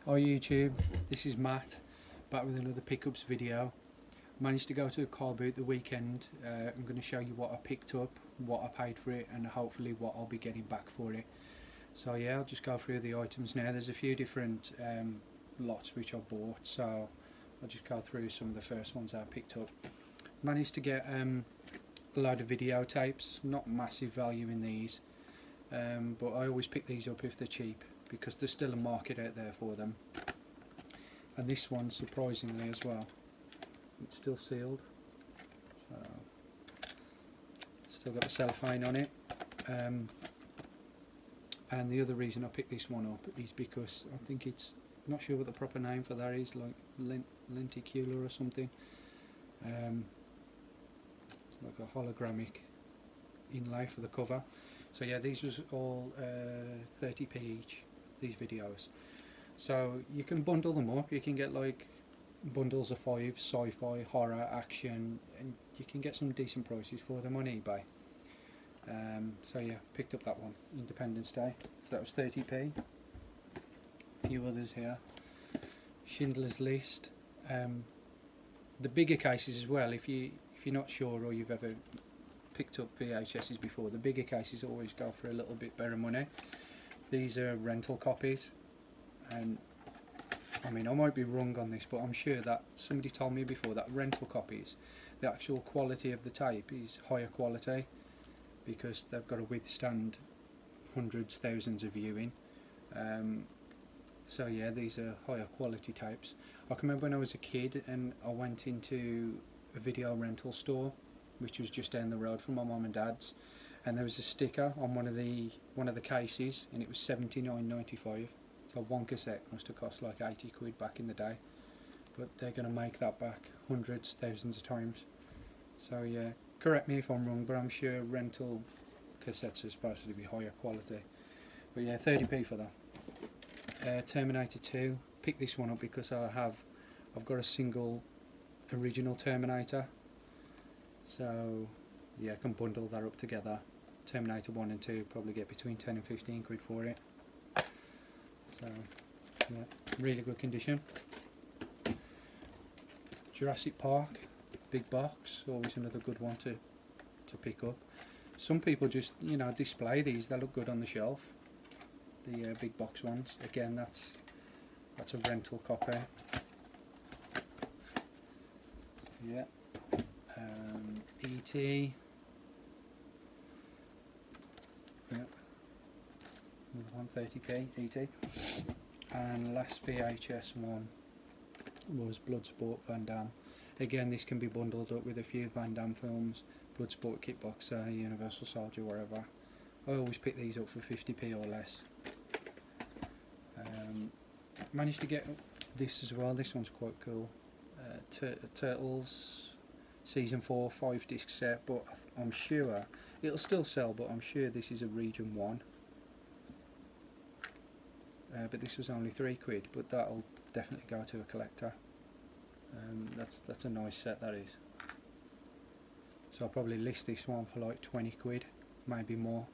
Hi YouTube, this is Matt, back with another pickups video. Managed to go to a car boot the weekend. I'm going to show you what I picked up, what I paid for it, and hopefully what I'll be getting back for it. So yeah, I'll just go through the items now. There's a few different lots which I bought, so I'll just go through some of the first ones I picked up. Managed to get a load of videotapes, not massive value in these, but I always pick these up if they're cheap, because there's still a market out there for them. And this one, surprisingly as well, it's still sealed, so still got the cellophane on it. And the other reason I picked this one up is because I think it's, not sure what the proper name for that is, like lenticular or something. It's like a holographic inlay for the cover. So yeah, these was all 30p each, these videos. So you can bundle them up. You can get like bundles of 5, sci-fi, horror, action, and you can get some decent prices for them on eBay. So yeah, picked up that one, Independence Day. So that was 30p. A few others here. Schindler's List. The bigger cases as well. If you're not sure, or you've ever picked up VHSs before, the bigger cases always go for a little bit better money. These are rental copies, and I mean, I might be wrong on this, but I'm sure that somebody told me before that rental copies, the actual quality of the tape is higher quality, because they've got to withstand hundreds, thousands of viewing. So yeah, these are higher quality tapes. I can remember when I was a kid and I went into a video rental store, which was just down the road from my mum and dad's, and there was a sticker on one of the cases, and it was $79.95. So one cassette must have cost like 80 quid back in the day, but they're going to make that back hundreds, thousands of times. So yeah, correct me if I'm wrong, but I'm sure rental cassettes are supposed to be higher quality. But yeah, 30p for that. Terminator 2, picked this one up because I've got a single original Terminator. So yeah, I can bundle that up together. Terminator 1 and 2 probably get between 10 and 15 quid for it. So yeah, really good condition. Jurassic Park, big box, always another good one to pick up. Some people just, you know, display these, they look good on the shelf, the big box ones. Again, that's a rental copy. Yeah. E.T. Yeah. 130p E.T. And last VHS one was Bloodsport Van Damme. Again, this can be bundled up with a few Van Damme films, Bloodsport, Kickboxer, Universal Soldier, wherever. I always pick these up for 50p or less. Managed to get this as well. This one's quite cool. Turtles Season 4 5-disc set, but I'm sure it'll still sell, but I'm sure this is a region 1. But this was only 3 quid, but that'll definitely go to a collector. That's a nice set, that is. So I'll probably list this one for like 20 quid, maybe more,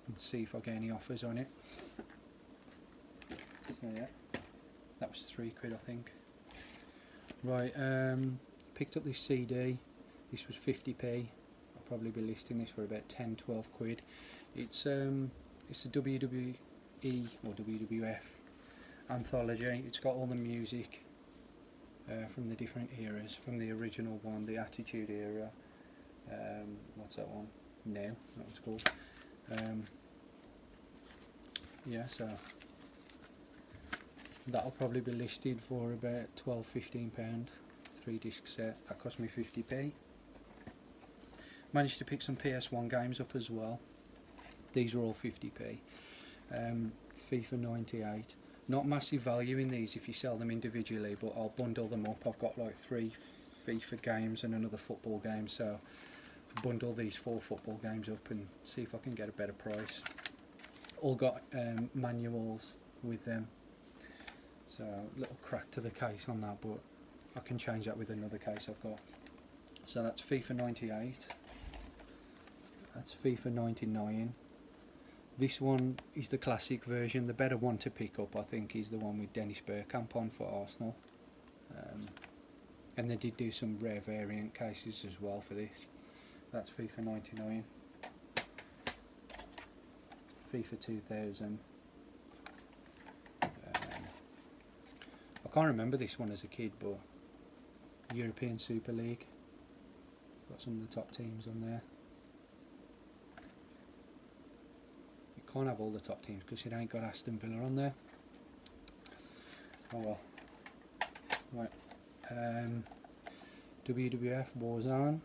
and see if I get any offers on it. So yeah, that was 3 quid I think. Right, picked up this CD. This was 50p. I'll probably be listing this for about 10-12 quid. It's a WWE or WWF anthology. It's got all the music from the different eras, from the original one, the Attitude Era. What's that one? Now, that was called. Yeah, so that'll probably be listed for about £12-15. 3-disc set. That cost me 50p. Managed to pick some PS1 games up as well. These were all 50p. FIFA 98. Not massive value in these if you sell them individually, but I'll bundle them up. I've got like 3 FIFA games and another football game, so I'll bundle these 4 football games up and see if I can get a better price. All got manuals with them, so a little crack to the case on that, but I can change that with another case I've got. So that's FIFA 98, that's FIFA 99, This one is the classic version. The better one to pick up, I think, is the one with Dennis Bergkamp on for Arsenal. And they did do some rare variant cases as well for this. That's FIFA 99, FIFA 2000. I can't remember this one as a kid, but European Super League. Got some of the top teams on there. You can't have all the top teams because it ain't got Aston Villa on there. Oh well. Right. WWF Warzone.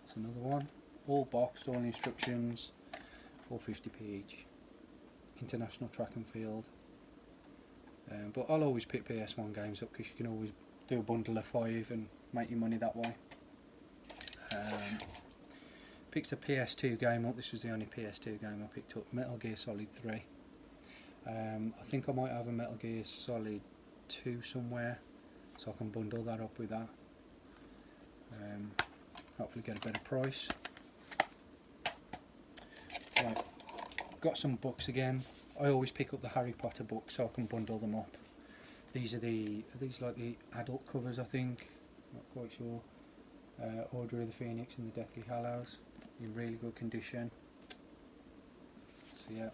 That's another one. All boxed, all instructions. 450p each. International track and field. But I'll always pick PS1 games up because you can always do a bundle of 5 and make your money that way. Picked a PS2 game up. This was the only PS2 game I picked up. Metal Gear Solid 3. I think I might have a Metal Gear Solid 2 somewhere, so I can bundle that up with that. Hopefully get a better price. Right, got some books again. I always pick up the Harry Potter books so I can bundle them up. These are these like the adult covers, I think. Not quite sure. Order of the Phoenix and the Deathly Hallows in really good condition. So yeah,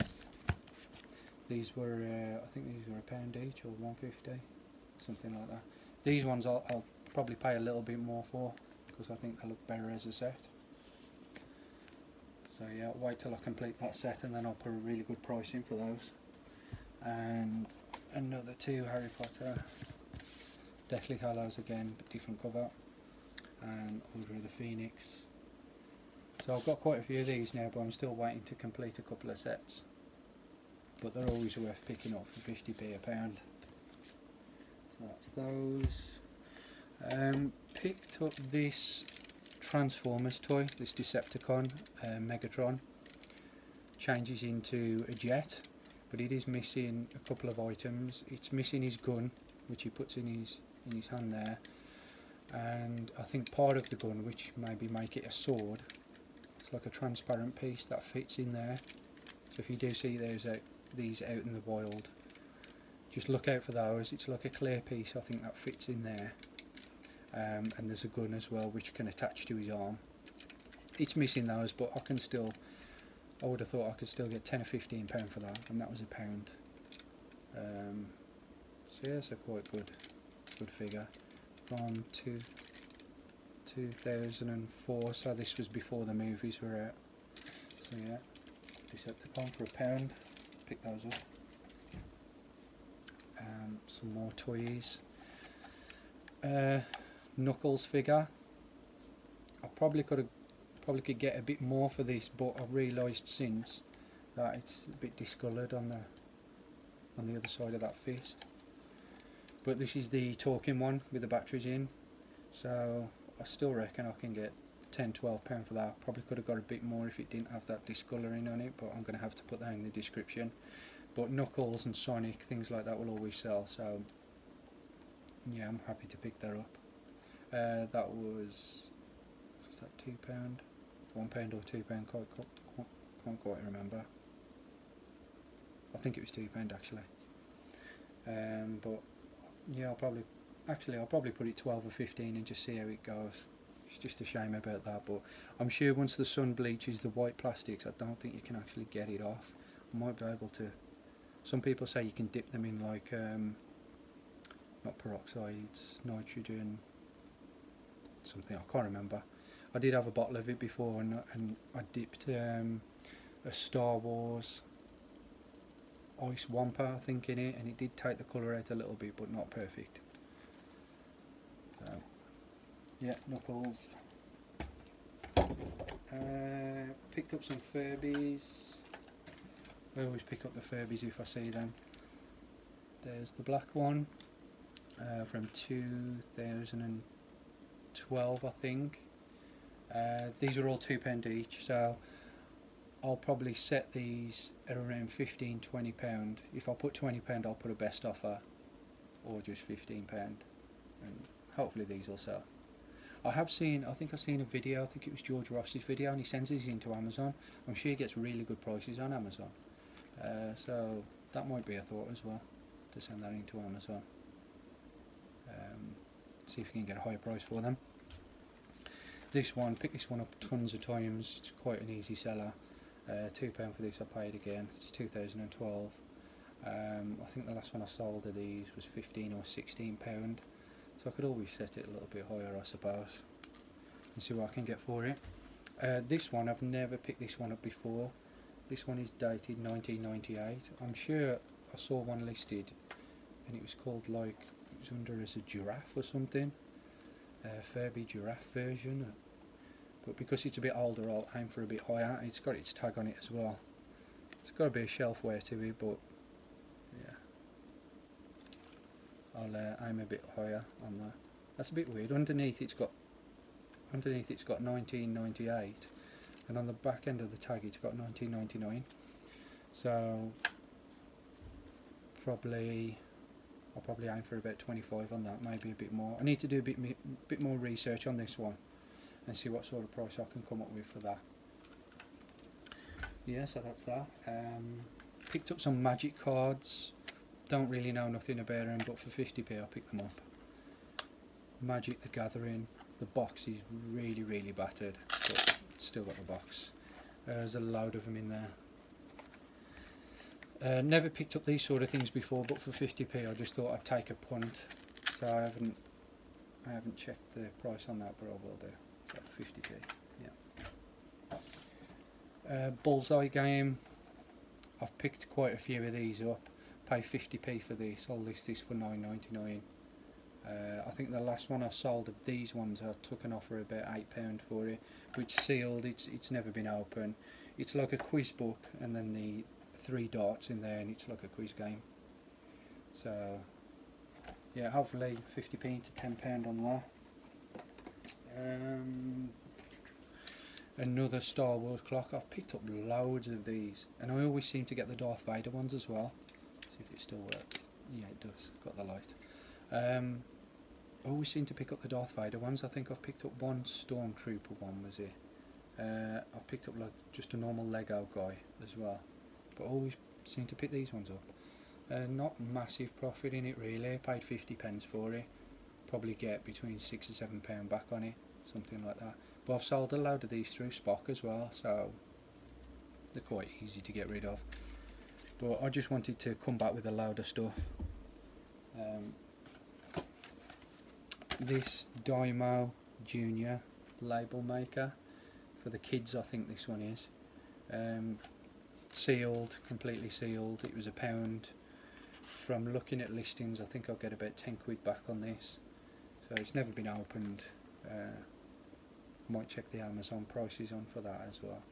these were I think these were £1 each or £1.50, something like that. These ones I'll probably pay a little bit more for because I think they look better as a set. So yeah, I'll wait till I complete that set and then I'll put a really good price in for those. And another 2 Harry Potter, Deathly Hallows again, but different cover, and Order of the Phoenix. So I've got quite a few of these now, but I'm still waiting to complete a couple of sets. But they're always worth picking up for 50p a pound. So that's those. Picked up this Transformers toy, this Decepticon, Megatron. Changes into a jet, but it is missing a couple of items. It's missing his gun, which he puts in his hand there, and I think part of the gun, which maybe make it a sword. It's like a transparent piece that fits in there. So if you do see these out in the wild, just look out for those. It's like a clear piece, I think, that fits in there. And there's a gun as well which can attach to his arm. It's missing those, but I would have thought I could still get £10 or £15 for that, and that was £1. So yeah, it's a quite good figure. From 2004, so this was before the movies were out. So yeah, Decepticon for £1. Pick those up. Some more toys. Knuckles figure. I probably could get a bit more for this, but I've realised since that it's a bit discoloured on the other side of that fist. But this is the talking one with the batteries in, so I still reckon I can get £10-12 for that. Probably could have got a bit more if it didn't have that discolouring on it, but I'm going to have to put that in the description. But Knuckles and Sonic, things like that will always sell, so yeah, I'm happy to pick that up. That was that £2? £1 or £2? Can't quite remember. I think it was £2 actually. But yeah, I'll probably put it 12 or 15 and just see how it goes. It's just a shame about that, but I'm sure once the sun bleaches the white plastics, I don't think you can actually get it off. I might be able to. Some people say you can dip them in like not peroxide, it's nitrogen something, I can't remember. I did have a bottle of it before, and I dipped a Star Wars Ice Wampa, I think, in it, and it did take the colour out a little bit, but not perfect. So yeah, Knuckles. Picked up some Furbies. I always pick up the Furbies if I see them. There's the black one from 2012, I think. These are all £2 each, so I'll probably set these at around £15-20. If I put £20, I'll put a best offer, or just £15, and hopefully these will sell. I think I've seen a video, I think it was George Ross's video, and he sends these into Amazon. I'm sure he gets really good prices on Amazon. So that might be a thought as well, to send that into Amazon. See if you can get a higher price for them. This one, pick this one up tons of times, it's quite an easy seller. £2 for this I paid again, it's 2012. I think the last one I sold of these was £15 or £16, so I could always set it a little bit higher, I suppose, and see what I can get for it. This one, I've never picked this one up before. This one is dated 1998. I'm sure I saw one listed and it was called, like, it was under as a giraffe or something, Furby giraffe version, but because it's a bit older I'll aim for a bit higher. It's got its tag on it as well. It's got a bit of shelf wear to it, but yeah, I'll aim a bit higher on that. That's a bit weird. Underneath it's got 1998, and on the back end of the tag it's got 1999. So I'll probably aim for about 25 on that, maybe a bit more. I need to do a bit more research on this one and see what sort of price I can come up with for that. Yeah, so that's that. Picked up some magic cards. Don't really know nothing about them, but for 50p I picked them up. Magic the Gathering. The box is really battered, but it's still got the box. There's a load of them in there. Never picked up these sort of things before, but for 50p I just thought I'd take a punt. So I haven't checked the price on that, but I will do. So 50p, yeah. Bullseye game. I've picked quite a few of these up. Paid 50p for this. I'll list this for £9.99. I think the last one I sold of these ones, I took an offer about £8 for it, but it's sealed. It's never been open. It's like a quiz book, and then the 3 dots in there, and it's like a quiz game. So yeah, hopefully 50p to £10 on that. Another Star Wars clock. I've picked up loads of these, and I always seem to get the Darth Vader ones as well. See if it still works. Yeah, it does. Got the light. I always seem to pick up the Darth Vader ones. I think I've picked up one Stormtrooper one, was it? I've picked up like just a normal Lego guy as well, but I always seem to pick these ones up. Not massive profit in it really. I paid 50p for it. Probably get between £6 or £7 back on it, something like that. But I've sold a load of these through Spock as well, so they're quite easy to get rid of. But I just wanted to come back with a load of stuff. This Dymo Junior label maker for the kids, I think this one is. Sealed, completely sealed. It was £1. From looking at listings, I think I'll get about 10 quid back on this. So it's never been opened. Might check the Amazon prices on for that as well.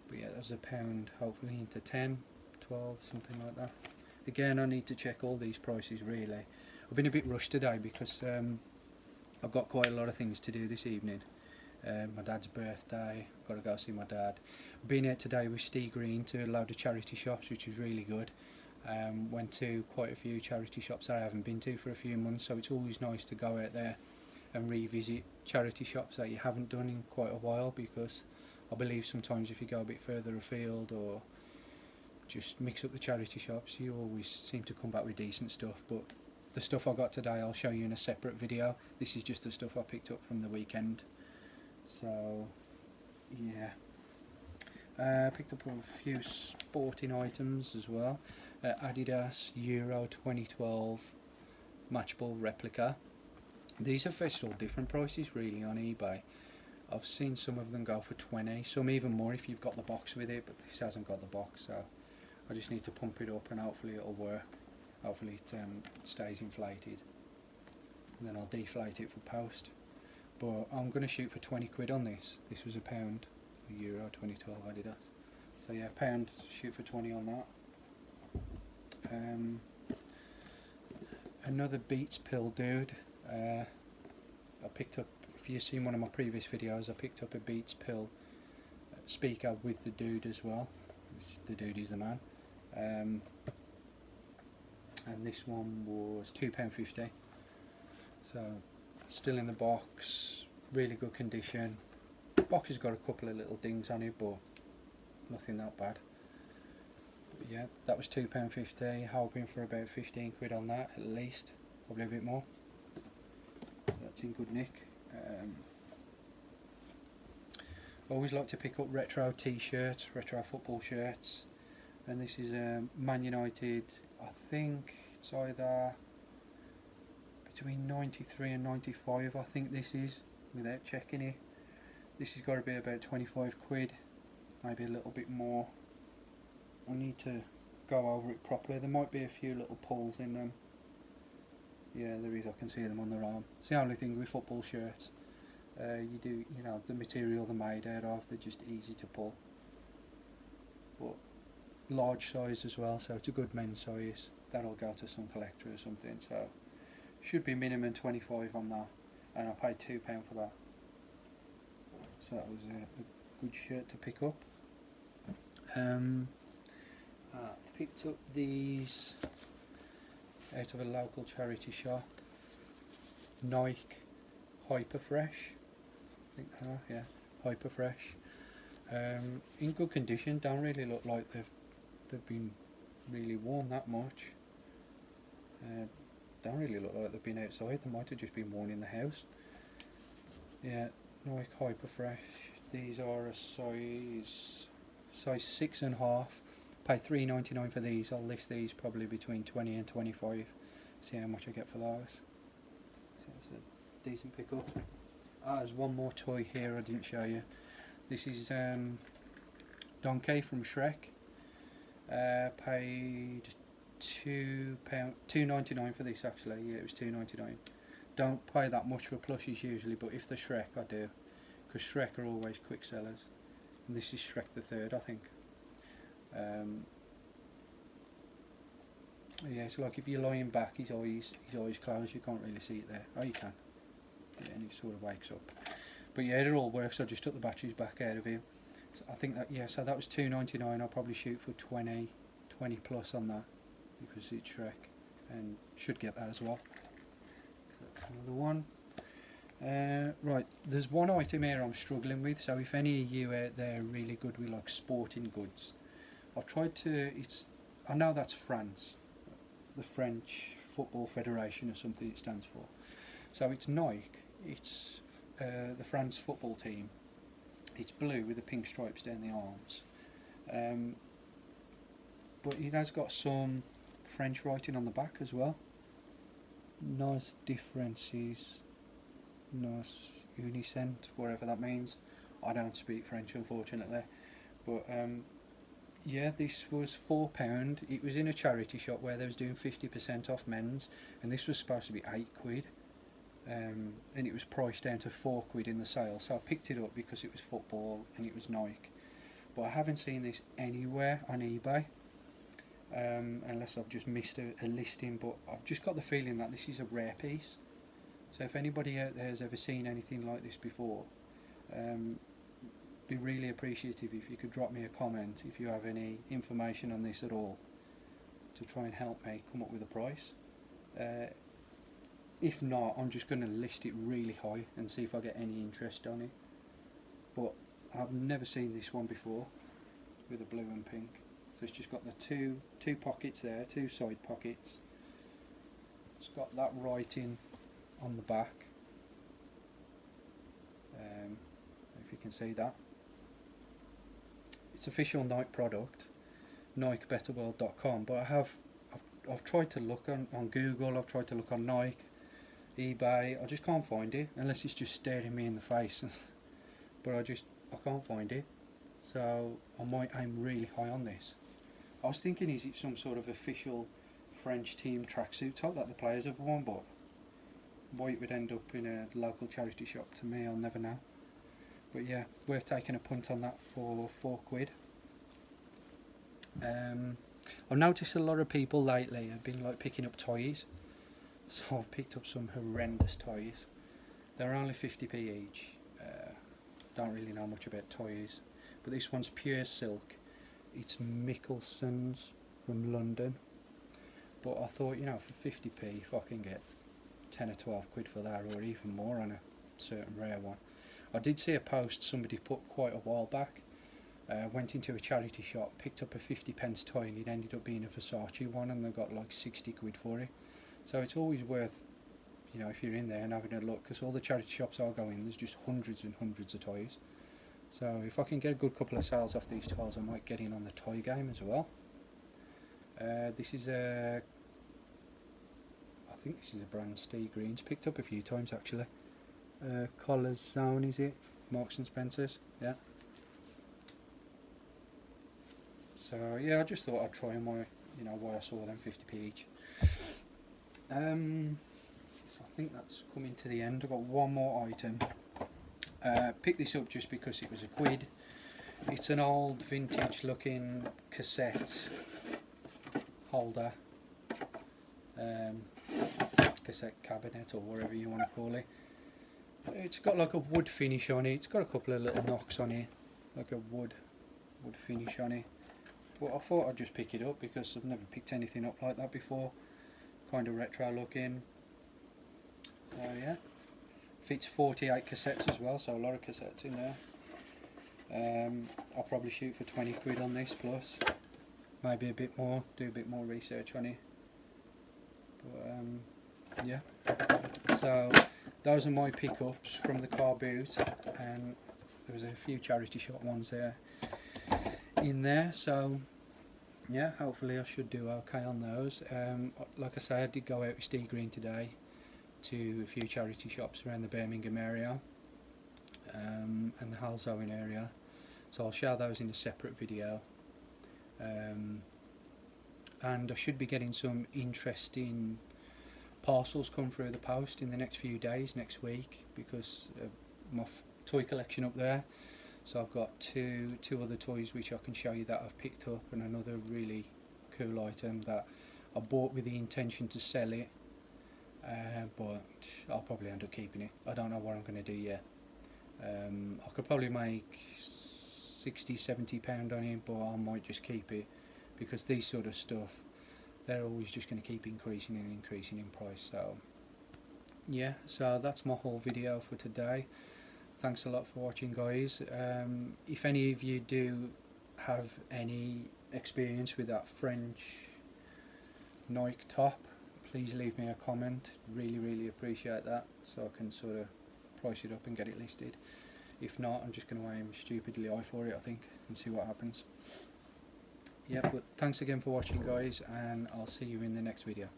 But yeah, that was £1, hopefully into 10, 12, something like that. Again, I need to check all these prices really. I've been a bit rushed today because I've got quite a lot of things to do this evening. My dad's birthday, I've got to go see my dad. Been out today with Steve Green to a load of charity shops, which was really good. Went to quite a few charity shops I haven't been to for a few months, so it's always nice to go out there and revisit charity shops that you haven't done in quite a while, because I believe sometimes if you go a bit further afield or just mix up the charity shops, you always seem to come back with decent stuff. But the stuff I got today I'll show you in a separate video. This is just the stuff I picked up from the weekend. So yeah, picked up a few sporting items as well. Adidas Euro 2012 match ball replica. These are fetched all different prices really on eBay. I've seen some of them go for 20, some even more if you've got the box with it, but this hasn't got the box, so I just need to pump it up and hopefully it'll work. Hopefully it stays inflated, and then I'll deflate it for post. But I'm going to shoot for 20 quid on this. This was £1 for Euro 2012 Adidas. So yeah, £1, shoot for 20 on that. Another Beats pill dude. I picked up, if you've seen one of my previous videos, I picked up a Beats pill speaker with the dude as well. The dude is the man. And this one was £2.50. So still in the box, really good condition. The box has got a couple of little dings on it, but nothing that bad. yeah, that was £2.50, hoping for about 15 quid on that at least, probably a bit more. So that's in good nick. I always like to pick up retro t-shirts, retro football shirts, and this is Man United, I think it's either between 93 and 95, I think this is, without checking it. This has got to be about 25 quid, maybe a little bit more. I need to go over it properly. There might be a few little pulls in them. Yeah, there is, I can see them on their arm. It's the only thing with football shirts. You know, the material they're made out of, they're just easy to pull. But large size as well, so it's a good men's size. That'll go to some collector or something, so should be minimum 25 on that, and I paid £2 for that. So that was a good shirt to pick up. I picked up these out of a local charity shop, Nike Hyper Fresh, I think they are, yeah, Hyper Fresh. In good condition, don't really look like they've been really worn that much. Don't really look like they've been outside, they might have just been worn in the house. Yeah, Nike Hyper Fresh. These are a size 6.5. Paid £3.99 for these. I'll list these probably between 20 and 25. See how much I get for those. So that's a decent pickup. There's one more toy here I didn't show you. This is Donkey from Shrek. Paid £2.99 for this actually. Yeah, it was £2.99. Don't pay that much for plushies usually, but if they're Shrek I do, because Shrek are always quick sellers. And this is Shrek the Third, I think. Yeah, it's like if you're lying back, his eyes closed, you can't really see it there. Oh, you can. Yeah, and he sort of wakes up. But yeah, it all works. I just took the batteries back out of him. So I think that, yeah, so that was £2.99. I'll probably shoot for 20 plus on that, because it's Shrek, and should get that as well. So that's another one. Right, there's one item here I'm struggling with, so if any of you out there are really good with like sporting goods, I've tried to, I know that's France, the French Football Federation or something it stands for. So it's Nike, it's the France football team. It's blue with the pink stripes down the arms. But it has got some French writing on the back as well. Nice differences. Nice unicent, whatever that means. I don't speak French unfortunately, but yeah, this was £4. It was in a charity shop where they was doing 50% off men's, and this was supposed to be 8 quid, and it was priced down to 4 quid in the sale, so I picked it up because it was football and it was Nike. But I haven't seen this anywhere on eBay, unless I've just missed a listing, but I've just got the feeling that this is a rare piece. So if anybody out there has ever seen anything like this before, be really appreciative if you could drop me a comment if you have any information on this at all, to try and help me come up with a price. If not, I'm just going to list it really high and see if I get any interest on it. But I've never seen this one before with a blue and pink. So it's just got the two pockets there, two side pockets. It's got that writing on the back, if you can see that. It's official Nike product, NikeBetterWorld.com, but I've tried to look on Google, I've tried to look on Nike, eBay, I just can't find it, unless it's just staring me in the face. But I can't find it, so I might aim really high on this. I was thinking, is it some sort of official French team tracksuit top that the players have worn, but why it would end up in a local charity shop, to me, I'll never know. But yeah, worth taking a punt on that for 4 quid. I've noticed a lot of people lately have been like picking up toys, so I've picked up some horrendous toys. They're only 50p each. Don't really know much about toys, but this one's pure silk. It's Mickelson's from London, but I thought, you know, for 50p, if I can get 10 or 12 quid for that, or even more on a certain rare one. I did see a post somebody put quite a while back Went into a charity shop, picked up a 50p toy, and it ended up being a Versace one, and they got like 60 quid for it. So it's always worth, you know, if you're in there and having a look, because all the charity shops I go in, there's just hundreds and hundreds of toys. So if I can get a good couple of sales off these toys, I might get in on the toy game as well. This is a, I think this is a brand Steve Green's picked up a few times actually. Collar Zone, is it? Marks and Spencer's, yeah. So yeah, I just thought I'd try them, you know, why I saw them 50p each. I think that's coming to the end. I've got one more item. Picked this up just because it was a quid. It's an old vintage looking cassette holder, cassette cabinet, or whatever you want to call it. It's got like a wood finish on it. It's got a couple of little knocks on it, like a wood finish on it. But I thought I'd just pick it up because I've never picked anything up like that before. Kind of retro looking. So yeah, fits 48 cassettes as well, so a lot of cassettes in there. I'll probably shoot for 20 quid on this, plus maybe a bit more, do a bit more research on it. But yeah, so those are my pickups from the car boot, and there was a few charity shop ones there in there, so yeah, hopefully I should do okay on those. Like I say, I did go out with Steve Green today to a few charity shops around the Birmingham area and the Halzone area, so I'll share those in a separate video. And I should be getting some interesting parcels come through the post in the next few days, next week, because of my toy collection up there. So I've got two other toys which I can show you that I've picked up, and another really cool item that I bought with the intention to sell it, but I'll probably end up keeping it. I don't know what I'm going to do yet. I could probably make £60–70 on it, but I might just keep it, because these sort of stuff, they're always just going to keep increasing and increasing in price. So yeah, so that's my whole video for today. Thanks a lot for watching, guys. If any of you do have any experience with that French Nike top, please leave me a comment. Really appreciate that, so I can sort of price it up and get it listed. If not, I'm just going to aim stupidly high for it, I think, and see what happens. Yeah, but thanks again for watching, guys, and I'll see you in the next video.